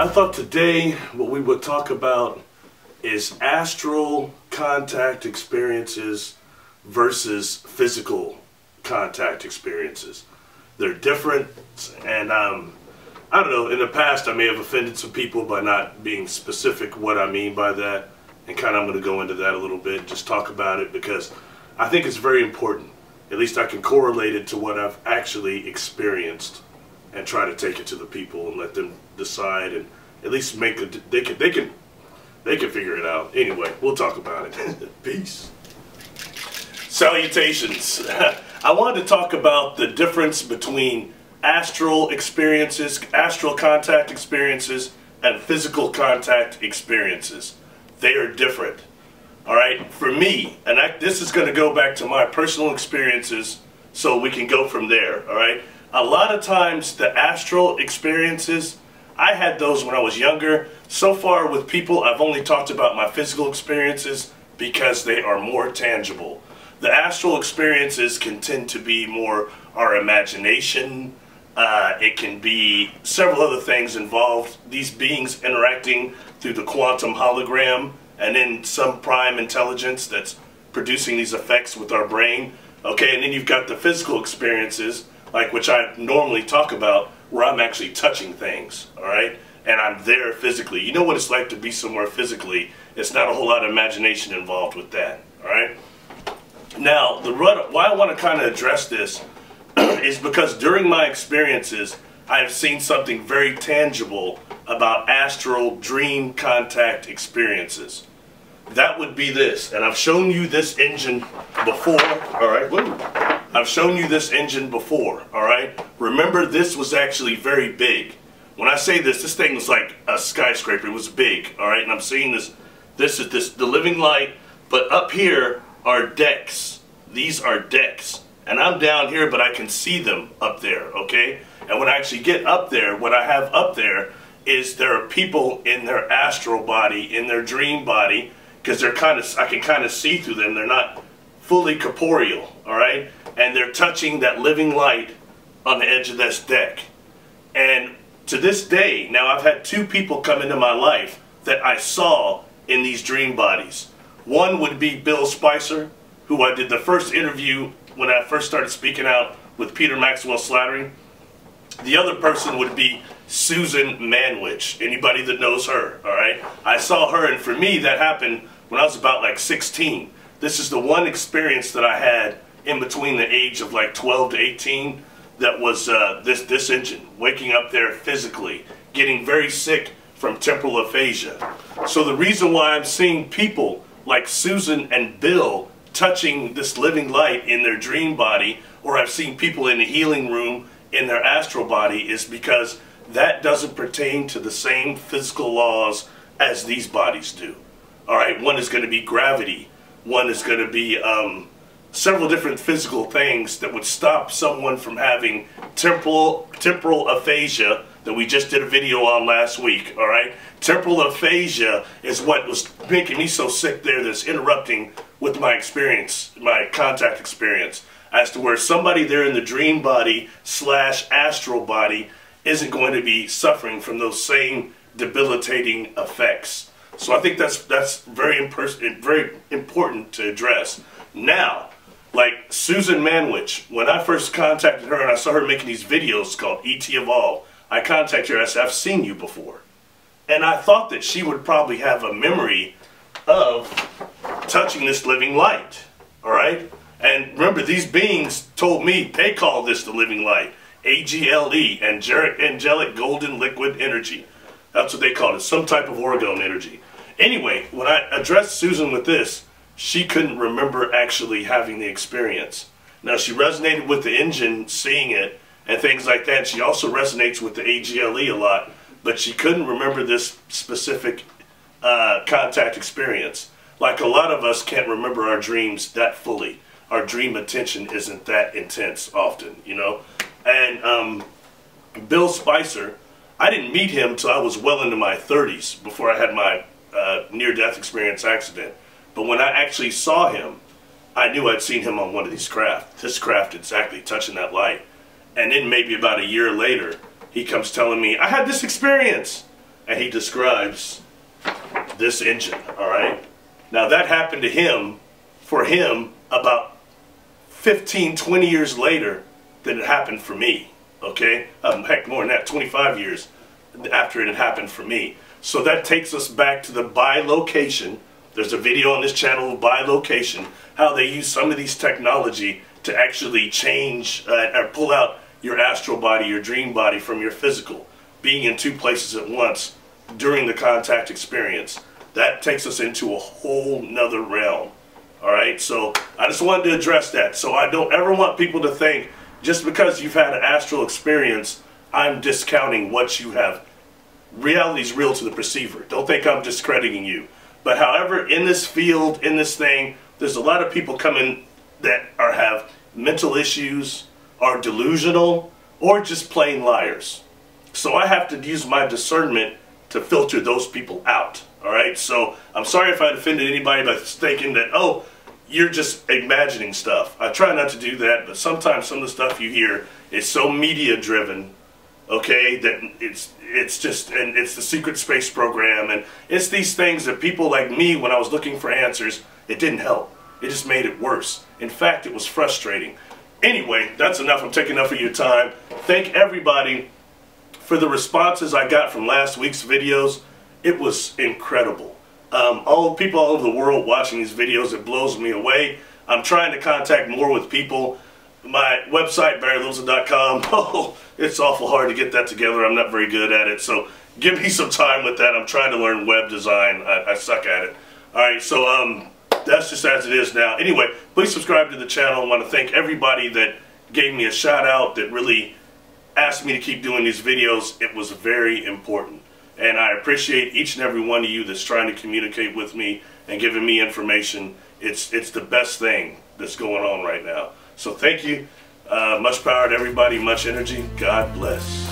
I thought today what we would talk about is astral contact experiences versus physical contact experiences. They're different, and I don't know, in the past I may have offended some people by not being specific what I mean by that, and kind of I'm going to go into that a little bit, just talk about it, because I think it's very important. At least I can correlate it to what I've actually experienced and try to take it to the people and let them decide, and at least make a, they can figure it out. Anyway, we'll talk about it. Peace. Salutations. I wanted to talk about the difference between astral experiences, astral contact experiences, and physical contact experiences. They are different. All right, for me, and this is going to go back to my personal experiences, so we can go from there. All right, a lot of times the astral experiences, I had those when I was younger. So far with people, I've only talked about my physical experiences because they are more tangible. The astral experiences can tend to be more our imagination. It can be several other things involved. These beings interacting through the quantum hologram, and then some prime intelligence that's producing these effects with our brain. Okay, and then you've got the physical experiences, like which I normally talk about, where I'm actually touching things, all right? And I'm there physically. You know what it's like to be somewhere physically. It's not a whole lot of imagination involved with that, all right? Now, why I want to kind of address this is because during my experiences, I have seen something very tangible about astral dream contact experiences. That would be this, and I've shown you this engine before, all right? Woo. I've shown you this engine before, all right? Remember, this was actually very big. When I say this thing was like a skyscraper. It was big, all right? And I'm seeing this is the living light, but up here are decks. These are decks. And I'm down here, but I can see them up there, okay? And when I actually get up there, what I have up there is there are people in their astral body, in their dream body, because they're I can kind of see through them. They're not fully corporeal, all right? And they're touching that living light on the edge of this deck. And to this day, now I've had two people come into my life that I saw in these dream bodies. One would be Bill Spicer, who I did the first interview when I first started speaking out with Peter Maxwell Slattery. The other person would be Susan Manwich, anybody that knows her, all right? I saw her, and for me that happened when I was about like 16. This is the one experience that I had in between the age of like 12 to 18 that was this engine, waking up there physically, getting very sick from temporal aphasia. So the reason why I'm seeing people like Susan and Bill touching this living light in their dream body, or I've seen people in the healing room in their astral body, is because that doesn't pertain to the same physical laws as these bodies do. All right, one is going to be gravity, one is going to be several different physical things that would stop someone from having temporal aphasia that we just did a video on last week, all right? Temporal aphasia is what was making me so sick there, that's interrupting with my experience, my contact experience, as to where somebody there in the dream body / astral body isn't going to be suffering from those same debilitating effects. So I think that's very important to address. Now, like Susan Manwich, when I first contacted her and I saw her making these videos called E.T. Evolve, I contacted her. I said, I've seen you before. And I thought that she would probably have a memory of touching this living light, all right? And remember, these beings told me they call this the living light, AGLE, angelic golden liquid energy. That's what they called it, some type of orgone energy. Anyway, when I addressed Susan with this, she couldn't remember actually having the experience. Now, she resonated with the engine, seeing it, and things like that. She also resonates with the AGLE a lot, but she couldn't remember this specific contact experience. Like a lot of us can't remember our dreams that fully. Our dream attention isn't that intense often, you know. And Bill Spicer, I didn't meet him till I was well into my 30s, before I had my near-death experience accident. But when I actually saw him, I knew I'd seen him on one of these craft. This craft exactly touching that light. And then maybe about a year later, he comes telling me, I had this experience. and he describes this engine, all right? Now that happened to him, for him, about 15, 20 years later than it happened for me, okay? Heck, more than that, 25 years after it had happened for me. So that takes us back to the bilocation. There's a video on this channel of bilocation, how they use some of these technology to actually change or pull out your astral body, your dream body from your physical, being in two places at once during the contact experience. That takes us into a whole nother realm. All right, so I just wanted to address that. So I don't ever want people to think just because you've had an astral experience, I'm discounting what you have. Reality is real to the perceiver. Don't think I'm discrediting you. But however, in this field, in this thing, there's a lot of people coming that have mental issues, are delusional, or just plain liars. So I have to use my discernment to filter those people out. All right, so I'm sorry if I offended anybody by thinking that, oh, you're just imagining stuff. I try not to do that, but sometimes some of the stuff you hear is so media driven, okay, that it's just, and it's the secret space program, and it's these things that people like me, when I was looking for answers, it didn't help. It just made it worse. In fact, it was frustrating. Anyway, that's enough. I'm taking enough of your time. Thank everybody for the responses I got from last week's videos. It was incredible. All people all over the world watching these videos, it blows me away. I'm trying to contact more with people. My website, barrylilson.com, oh, it's awful hard to get that together. I'm not very good at it, so give me some time with that. I'm trying to learn web design. I suck at it. All right, so that's just as it is now. Anyway, please subscribe to the channel. I want to thank everybody that gave me a shout out, that really asked me to keep doing these videos. It was very important. And I appreciate each and every one of you that's trying to communicate with me and giving me information. It's the best thing that's going on right now. So thank you. Much power to everybody, much energy. God bless.